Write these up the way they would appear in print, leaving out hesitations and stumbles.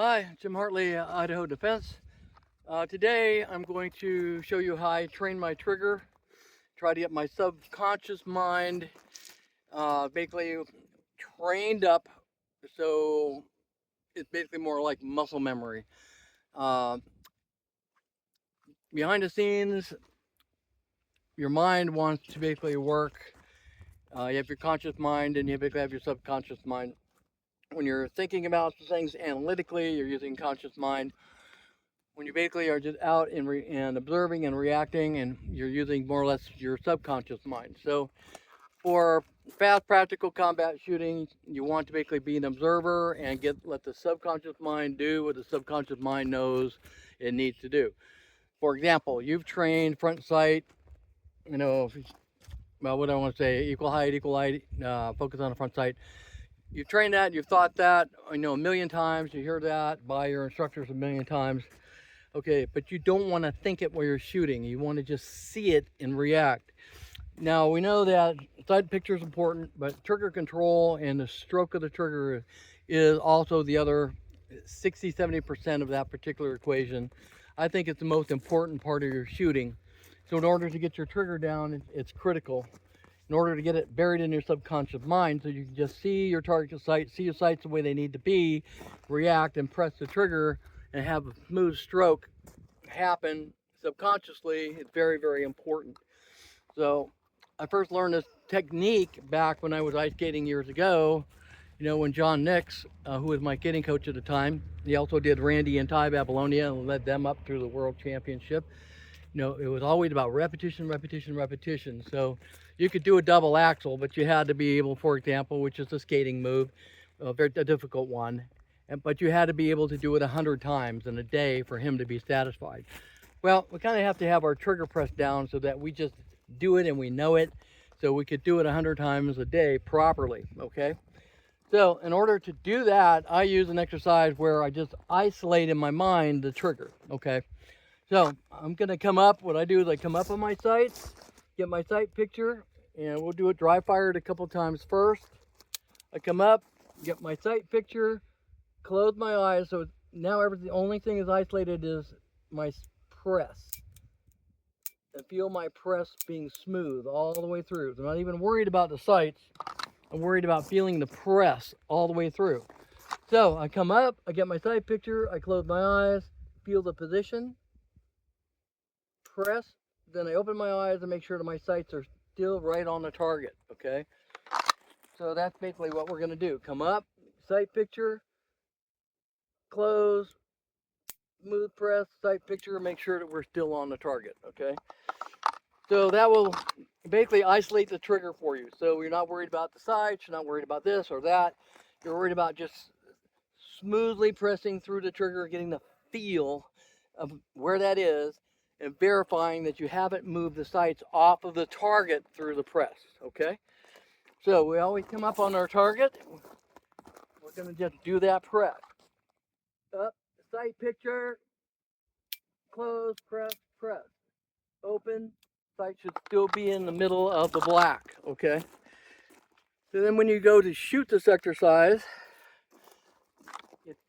Hi, Jim Hartley, Idaho Defense. Today I'm going to show you how I train my trigger, try to get my subconscious mind basically trained up so it's basically more like muscle memory. Uh, Behind the scenes, your mind wants to basically work. You have your conscious mind and you basically have your subconscious mind. When you're thinking about things analytically, you're using conscious mind. When you basically are just out and observing and reacting, and you're using more or less your subconscious mind. So for fast practical combat shooting, you want to basically be an observer and let the subconscious mind do what the subconscious mind knows it needs to do. For example, you've trained front sight, well, what do I want to say, equal height, focus on the front sight. You've trained that, you've thought that, a million times, you hear that by your instructors a million times. Okay, but you don't want to think it while you're shooting. You want to just see it and react. Now, we know that sight picture is important, but trigger control and the stroke of the trigger is also the other 60-70% of that particular equation. I think it's the most important part of your shooting. So in order to get your trigger down, it's critical. In order to get it buried in your subconscious mind so you can just see your target sight, see your sights the way they need to be, react and press the trigger and have a smooth stroke happen subconsciously, it's very, very important. So I first learned this technique back when I was ice skating years ago. When John Nix, who was my skating coach at the time, he also did Randy and Ty Babylonia and led them up through the world championship. It was always about repetition, repetition, repetition. So you could do a double axel, but you had to be able, for example, which is a skating move, a difficult one, but you had to be able to do it 100 times in a day for him to be satisfied. Well, we kind of have to have our trigger press down so that we just do it and we know it, so we could do it 100 times a day properly, okay? So in order to do that, I use an exercise where I just isolate in my mind the trigger, okay? So I'm gonna come up, what I do is I come up on my sights, get my sight picture, and we'll do it dry fired a couple times first. I come up, get my sight picture, close my eyes, so now the only thing is isolated is my press. And feel my press being smooth all the way through. I'm not even worried about the sights, I'm worried about feeling the press all the way through. So I come up, I get my sight picture, I close my eyes, feel the position, press, then I open my eyes and make sure that my sights are still right on the target, okay? So that's basically what we're gonna do. Come up, sight picture, close, smooth press, sight picture, make sure that we're still on the target, okay? So that will basically isolate the trigger for you. So you're not worried about the sights, you're not worried about this or that. You're worried about just smoothly pressing through the trigger, getting the feel of where that is, and verifying that you haven't moved the sights off of the target through the press, okay? So we always come up on our target. We're gonna just do that press. Up, sight picture, close, press, press. Open, sight should still be in the middle of the black, okay? So then when you go to shoot this exercise, it's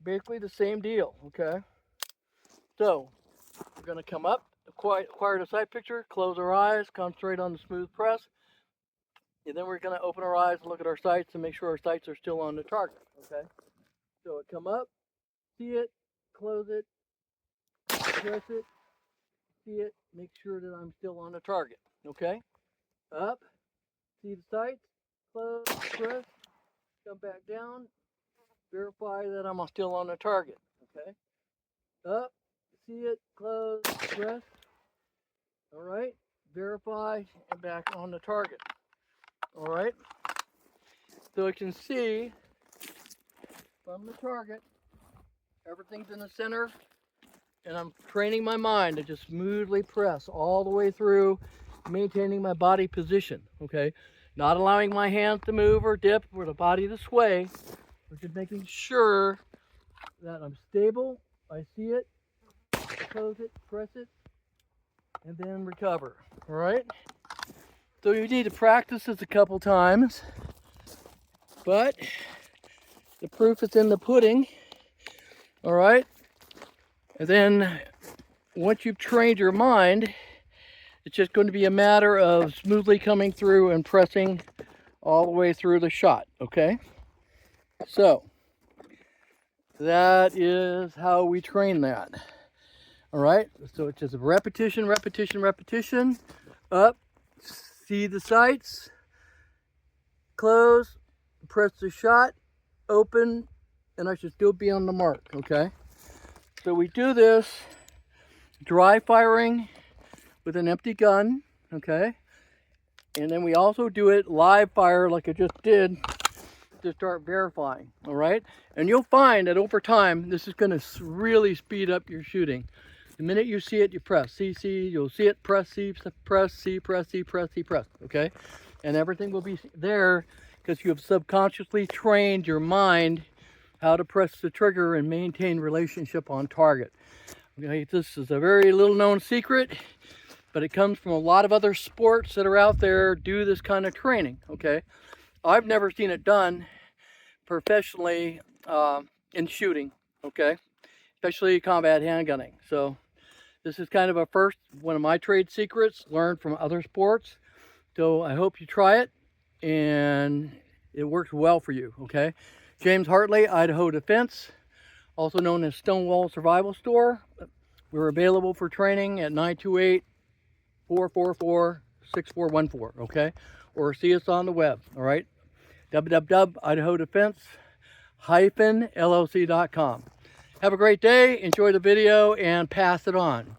basically the same deal, okay? So we're gonna come up, acquire the sight picture, close our eyes, concentrate on the smooth press, and then we're gonna open our eyes and look at our sights and make sure our sights are still on the target, okay? So it come up, see it, close it, press it, see it, make sure that I'm still on the target, okay? Up, see the sights, close, press, come back down, verify that I'm still on the target, okay? Up, see it, close, press, all right, verify, and back on the target, all right? So you can see from the target, everything's in the center, and I'm training my mind to just smoothly press all the way through, maintaining my body position, okay? Not allowing my hands to move or dip or the body to sway, but just making sure that I'm stable, I see it, close it, press it, and then recover, all right? So you need to practice this a couple times, but the proof is in the pudding. All right. And then once you've trained your mind, it's just going to be a matter of smoothly coming through and pressing all the way through the shot, okay? So, that is how we train that. All right, so it's just repetition, repetition, repetition. Up, see the sights, close, press the shot, open, and I should still be on the mark, okay? So we do this dry firing with an empty gun, okay? And then we also do it live fire like I just did to start verifying, all right? And you'll find that over time, this is gonna really speed up your shooting. The minute you see it, you press C, you'll see it, press C, press C, press C, press C, press, okay? And everything will be there because you have subconsciously trained your mind how to press the trigger and maintain relationship on target. Okay, this is a very little known secret, but it comes from a lot of other sports that are out there do this kind of training, okay? I've never seen it done professionally in shooting, okay? Especially combat handgunning. So this is kind of a first, one of my trade secrets, learned from other sports. So I hope you try it and it works well for you, okay? James Hartley, Idaho Defense, also known as Stonewall Survival Store. We're available for training at 928-444-6414, okay? Or see us on the web, all right? www.idahodefense-llc.com. Have a great day, enjoy the video, and pass it on.